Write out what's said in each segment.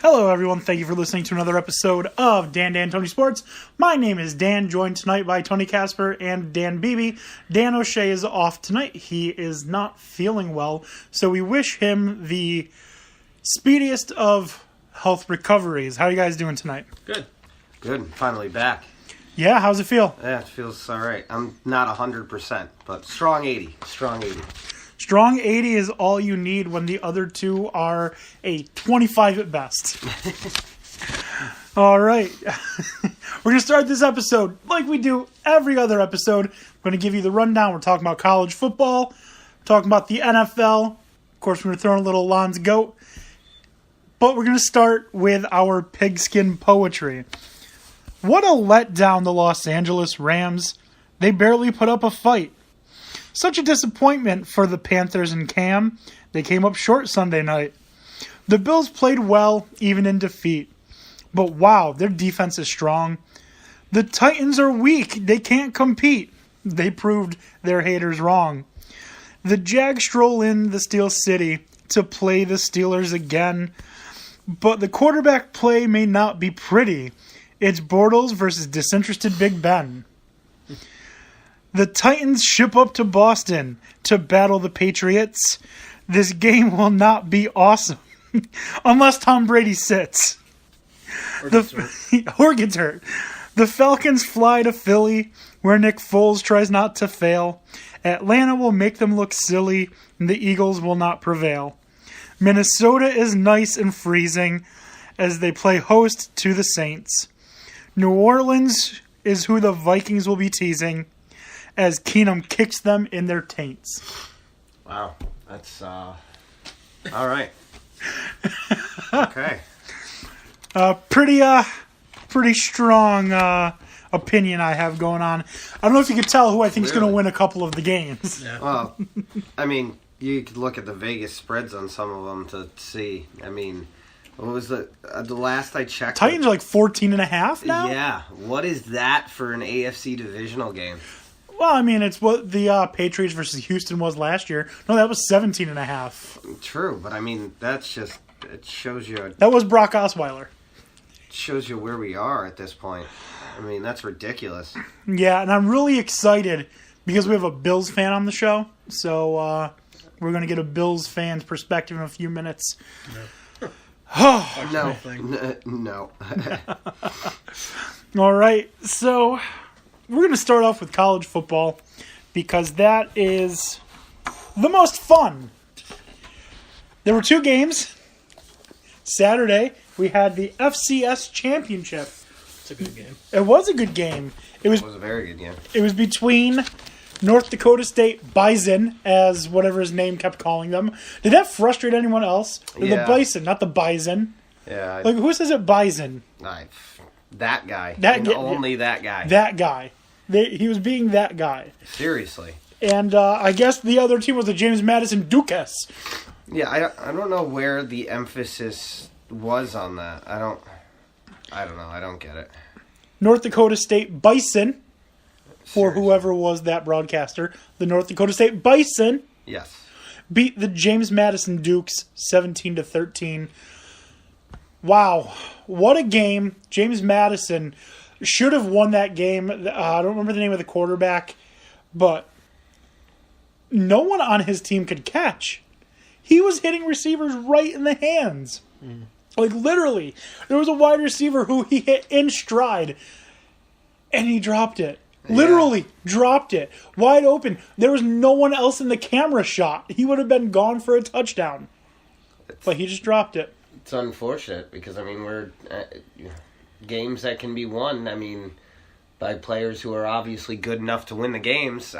Hello, everyone. Thank you for listening to another episode of Dan Tony Sports. My name is Dan, joined tonight by Tony Casper and Dan Beebe. Dan O'Shea is off tonight. He is not feeling well, so we wish him the speediest of health recoveries. How are you guys doing tonight? Good. Good. Finally back. Yeah, how's it feel? Yeah, it feels all right. I'm not 100%, but strong 80. Strong 80. Strong 80 is all you need when the other two are a 25 at best. All right. We're going to start this episode like we do every other episode. We're going to give you the rundown. We're talking about college football, talking about the NFL. Of course, we're going to throw in a little LonzGOAT. But we're going to start with our pigskin poetry. What a letdown, the Los Angeles Rams. They barely put up a fight. Such a disappointment for the Panthers and Cam. They came up short Sunday night. The Bills played well, even in defeat. But wow, their defense is strong. The Titans are weak. They can't compete. They proved their haters wrong. The Jags stroll in the Steel City to play the Steelers again. But the quarterback play may not be pretty. It's Bortles versus disinterested Big Ben. The Titans ship up to Boston to battle the Patriots. This game will not be awesome unless Tom Brady sits. Or gets hurt. The Falcons fly to Philly, where Nick Foles tries not to fail. Atlanta will make them look silly, and the Eagles will not prevail. Minnesota is nice and freezing as they play host to the Saints. New Orleans is who the Vikings will be teasing as Keenum kicks them in their taints. Wow. That's, all right. Okay. Pretty strong opinion I have going on. I don't know if you could tell who I think is going to win a couple of the games. Yeah. Well, I mean, you could look at the Vegas spreads on some of them to see. I mean, what was the last I checked? Titans are like 14.5 now? Yeah. What is that for an AFC divisional game? Well, I mean, it's what the Patriots versus Houston was last year. No, that was 17.5. True, but I mean, that's just, it shows you. That was Brock Osweiler. It shows you where we are at this point. I mean, that's ridiculous. Yeah, and I'm really excited because we have a Bills fan on the show. So we're going to get a Bills fan's perspective in a few minutes. No. No. All right, so we're going to start off with college football because that is the most fun. There were two games. Saturday, we had the FCS Championship. It's a good game. It was a good game. It was a very good game. It was between North Dakota State Bison, as whatever his name kept calling them. Did that frustrate anyone else? Or Yeah. The Bison, not the Bison. Yeah. Like, who says it Bison? That guy. Only that guy. That guy. He was being that guy. Seriously. And I guess the other team was the James Madison Dukes. Yeah, I don't know where the emphasis was on that. I don't know. I don't get it. North Dakota State Bison, for Seriously. whoever was that broadcaster. The North Dakota State Bison Yes. beat the James Madison Dukes 17-13. Wow. What a game. James Madison should have won that game. I don't remember the name of the quarterback, but no one on his team could catch. He was hitting receivers right in the hands. Like, literally. There was a wide receiver who he hit in stride, and he dropped it. Yeah. Literally dropped it. Wide open. There was no one else in the camera shot. He would have been gone for a touchdown. But he just dropped it. It's unfortunate because, I mean, we're games that can be won, I mean, by players who are obviously good enough to win the games.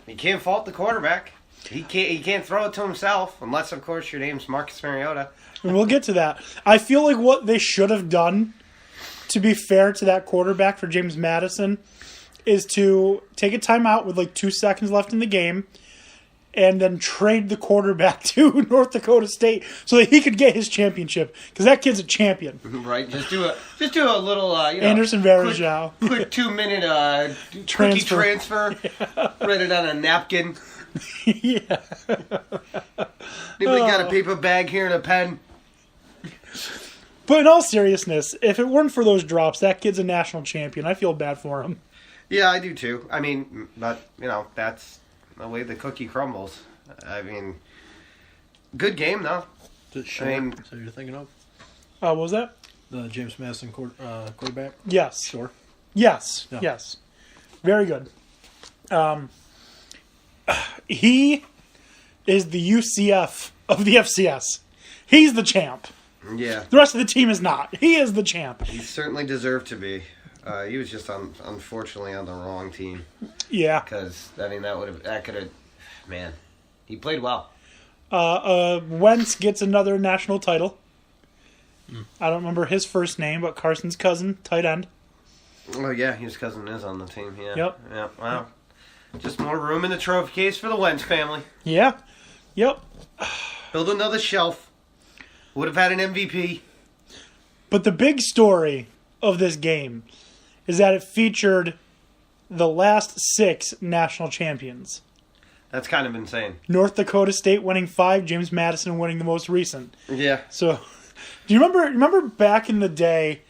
You can't fault the quarterback. He can't throw it to himself, unless, of course, your name's Marcus Mariota. And we'll get to that. I feel like what they should have done, to be fair to that quarterback for James Madison, is to take a timeout with like 2 seconds left in the game and then trade the quarterback to North Dakota State so that he could get his championship. Because that kid's a champion. Right? Just do a little, Anderson Varejao. Quick 2-minute quickie transfer. Yeah. Write it on a napkin. Yeah. Anybody got a paper bag here and a pen? But in all seriousness, if it weren't for those drops, that kid's a national champion. I feel bad for him. Yeah, I do too. I mean, but, that's the way the cookie crumbles. I mean, good game, though. Is it Shore? So you're thinking of? What was that? The James Madison quarterback? Yes. Shore? Yes. Yeah. Yes. Very good. He is the UCF of the FCS. He's the champ. Yeah. The rest of the team is not. He is the champ. He certainly deserved to be. He was just unfortunately on the wrong team. Yeah. Because, that could have, man, he played well. Wentz gets another national title. I don't remember his first name, but Carson's cousin, tight end. Oh, yeah, his cousin is on the team, yeah. Yep. Yeah, wow. Just more room in the trophy case for the Wentz family. Yeah. Yep. Build another shelf. Would have had an MVP. But the big story of this game is that it featured the last 6 national champions. That's kind of insane. North Dakota State winning 5, James Madison winning the most recent. Yeah. So, do you remember back in the day,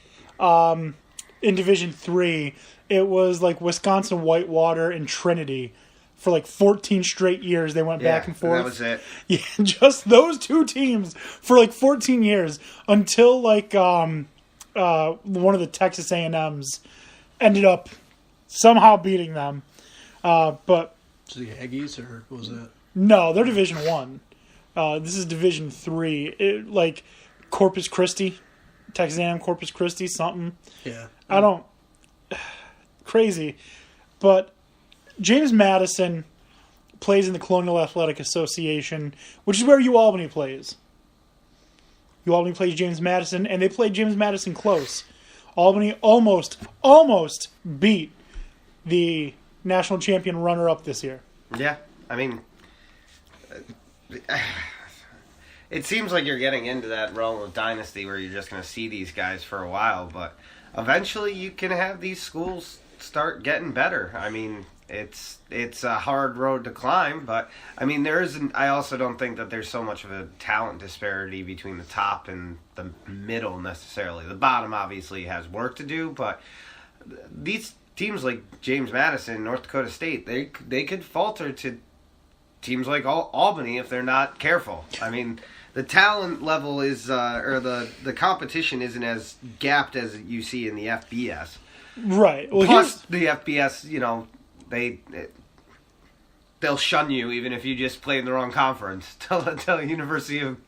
in Division III, it was like Wisconsin Whitewater and Trinity. For like 14 straight years, they went back and forth. That was it. Yeah, just those 2 teams for like 14 years until like one of the Texas A&Ms ended up somehow beating them. But the Aggies, or what was that? no, they're Division I. This is Division III. Like Corpus Christi, Texas A&M, Corpus Christi, something. Yeah. I don't. Crazy, but. James Madison plays in the Colonial Athletic Association, which is where UAlbany plays. UAlbany plays James Madison, and they played James Madison close. Albany almost beat the national champion runner-up this year. Yeah, I mean, it seems like you're getting into that realm of dynasty where you're just going to see these guys for a while, but eventually you can have these schools start getting better. I mean, it's a hard road to climb, but I mean I also don't think that there's so much of a talent disparity between the top and the middle necessarily. The bottom obviously has work to do, but these teams like James Madison, North Dakota State, they could falter to teams like Albany if they're not careful. I mean, the talent level is or the competition isn't as gapped as you see in the FBS. Right. Well, plus the FBS, they'll shun you even if you just play in the wrong conference. Tell University of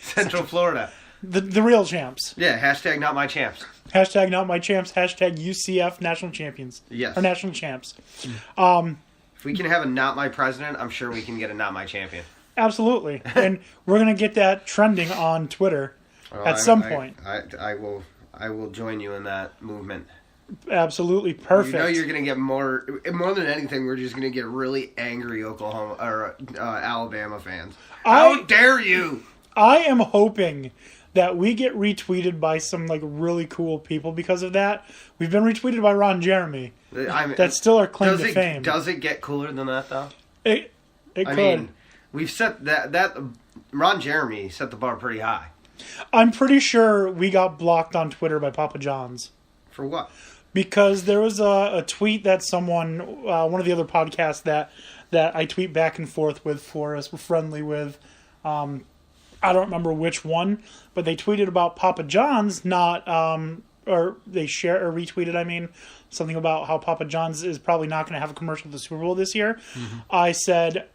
Central Florida. The real champs. Yeah, hashtag not my champs. Hashtag not my champs. Hashtag UCF national champions. Yes. Or national champs. If we can have a not my president, I'm sure we can get a not my champion. Absolutely. And we're going to get that trending on Twitter at some point. I will join you in that movement. Absolutely perfect. You know you're going to get more than anything, we're just going to get really angry Oklahoma or Alabama fans. How dare you? I am hoping that we get retweeted by some like really cool people because of that. We've been retweeted by Ron Jeremy. That's still our claim to fame. Does it get cooler than that though? It could. I mean, we've set that Ron Jeremy set the bar pretty high. I'm pretty sure we got blocked on Twitter by Papa John's. For what? Because there was a tweet that someone, one of the other podcasts that I tweet back and forth with for us, we're friendly with. I don't remember which one, but they tweeted about Papa John's or they retweeted, I mean, something about how Papa John's is probably not going to have a commercial at the Super Bowl this year. Mm-hmm. I said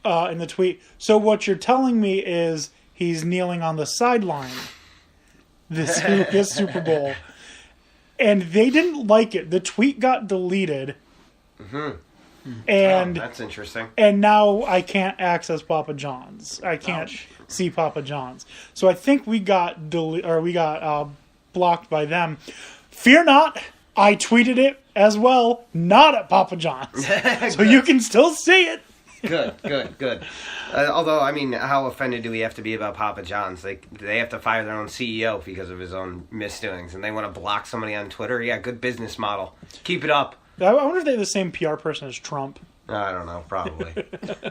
in the tweet, so what you're telling me is he's kneeling on the sideline this Super Bowl. And they didn't like it. The tweet got deleted. Mm-hmm. And that's interesting. And now I can't access Papa John's. I can't see Papa John's. So I think we got blocked by them. Fear not, I tweeted it as well, not at Papa John's. So you can still see it. Good. Although, I mean, how offended do we have to be about Papa John's? They have to fire their own CEO because of his own misdoings, and they want to block somebody on Twitter? Yeah, good business model. Keep it up. I wonder if they have the same PR person as Trump. I don't know, probably.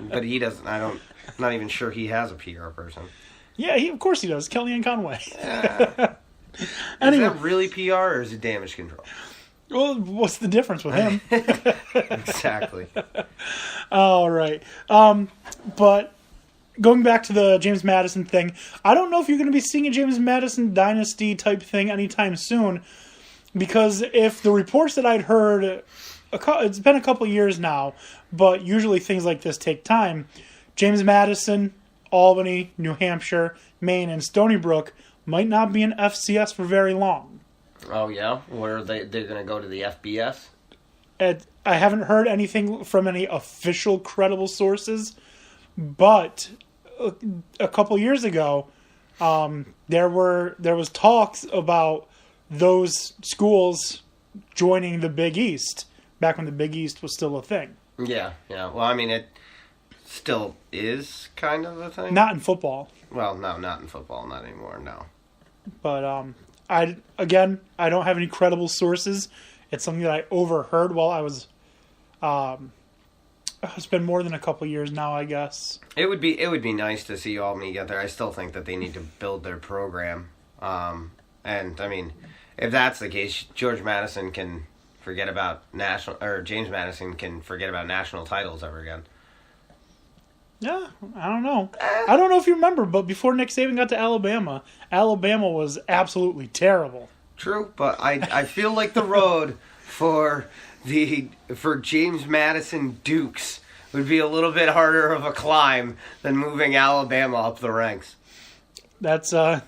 But he doesn't. I'm not even sure he has a PR person. Yeah, of course he does. Kellyanne Conway. Anyway. Is that really PR or is it damage control? Well, what's the difference with him? Exactly. All right. But going back to the James Madison thing, I don't know if you're going to be seeing a James Madison dynasty type thing anytime soon, because if the reports that I'd heard, it's been a couple years now, but usually things like this take time. James Madison, Albany, New Hampshire, Maine, and Stony Brook might not be in FCS for very long. Oh, yeah? Where are they're going to go to the FBS? I haven't heard anything from any official credible sources, but a couple years ago, there was talks about those schools joining the Big East back when the Big East was still a thing. Yeah. Well, I mean, it still is kind of a thing. Not in football. Well, no, not in football, not anymore. No. But I don't have any credible sources. It's something that I overheard while I was. It's been more than a couple years now, I guess. It would be nice to see Albany get there. I still think that they need to build their program. And I mean, if that's the case, James Madison can forget about national titles ever again. Yeah, I don't know. I don't know if you remember, but before Nick Saban got to Alabama, Alabama was absolutely terrible. True, but I feel like the road for James Madison Dukes would be a little bit harder of a climb than moving Alabama up the ranks. That's a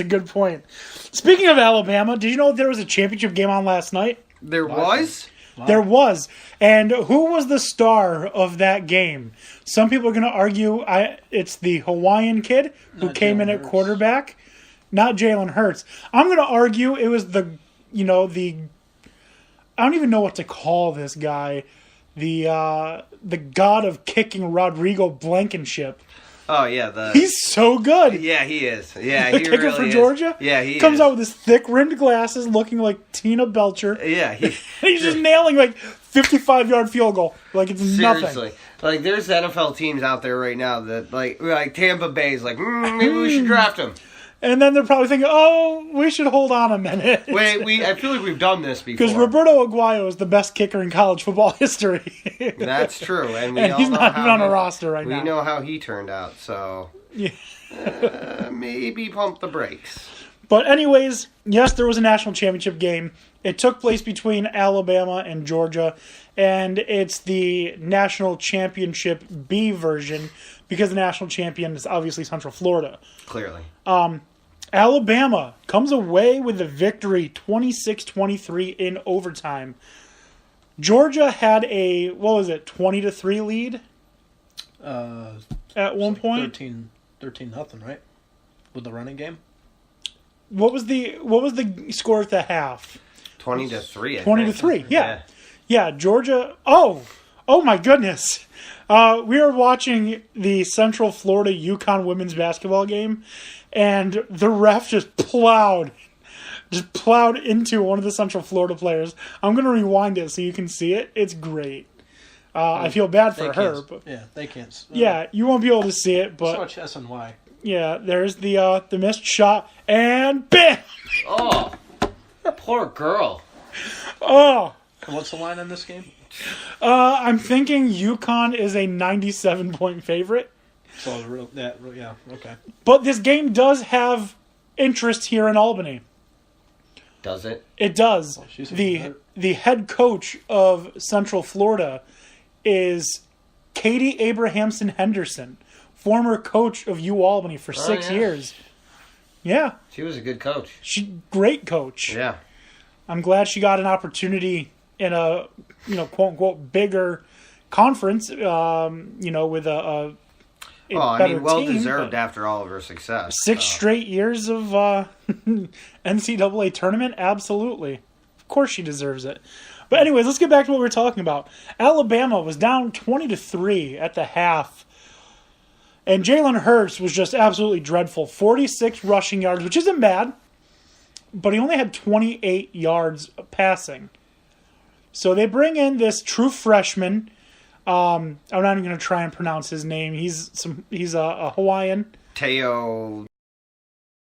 good point. Speaking of Alabama, did you know there was a championship game on last night? There was? Wow. There was. And who was the star of that game? Some people are going to argue it's the Hawaiian kid who came in at quarterback. Not Jalen Hurts. I'm going to argue it was the I don't even know what to call this guy. The god of kicking, Rodrigo Blankenship. Oh, yeah. He's so good. Yeah, he is. Yeah, the he kicker really for is. Georgia? Yeah, he comes is. out with his thick-rimmed glasses looking like Tina Belcher. Yeah. He's just nailing, 55-yard field goal. Like it's nothing. Seriously. Like, there's NFL teams out there right now that, like Tampa Bay's like, maybe we should draft him. And then they're probably thinking, oh, we should hold on a minute. Wait, I feel like we've done this before. Because Roberto Aguayo is the best kicker in college football history. That's true. And he's not even on a roster right now. We know how he turned out, so yeah. Maybe pump the brakes. But anyways, yes, there was a national championship game. It took place between Alabama and Georgia, and it's the national championship B version because the national champion is obviously Central Florida. Clearly. Alabama comes away with the victory 26-23 in overtime. Georgia had a 20-3 lead at one point. 13-0, right? With the running game. What was the score at the half? 20-3. 20-3. Yeah. Georgia. Oh my goodness. We were watching the Central Florida UConn women's basketball game, and the ref just plowed into one of the Central Florida players. I'm going to rewind it so you can see it. It's great. I feel bad for her. But yeah, they can't. Yeah, you won't be able to see it, but... So much SNY. Yeah, there's the missed shot, and BAM! Oh, poor girl. Oh. And what's the line on this game? I'm thinking UConn is a 97-point favorite. So, yeah, okay. But this game does have interest here in Albany. Does it? It does. Oh, the head coach of Central Florida is Katie Abrahamson Henderson, former coach of UAlbany for 6 years. Yeah. She was a good coach. Great coach. Yeah. I'm glad she got an opportunity in a, quote unquote bigger conference, with a better well team, deserved after all of her success. 6 straight years of NCAA tournament, absolutely. Of course she deserves it. But anyways, let's get back to what we were talking about. Alabama was down 20-3 at the half. And Jalen Hurts was just absolutely dreadful. 46 rushing yards, which isn't bad. But he only had 28 yards passing. So they bring in this true freshman. I'm not even going to try and pronounce his name. He's a Hawaiian. Teo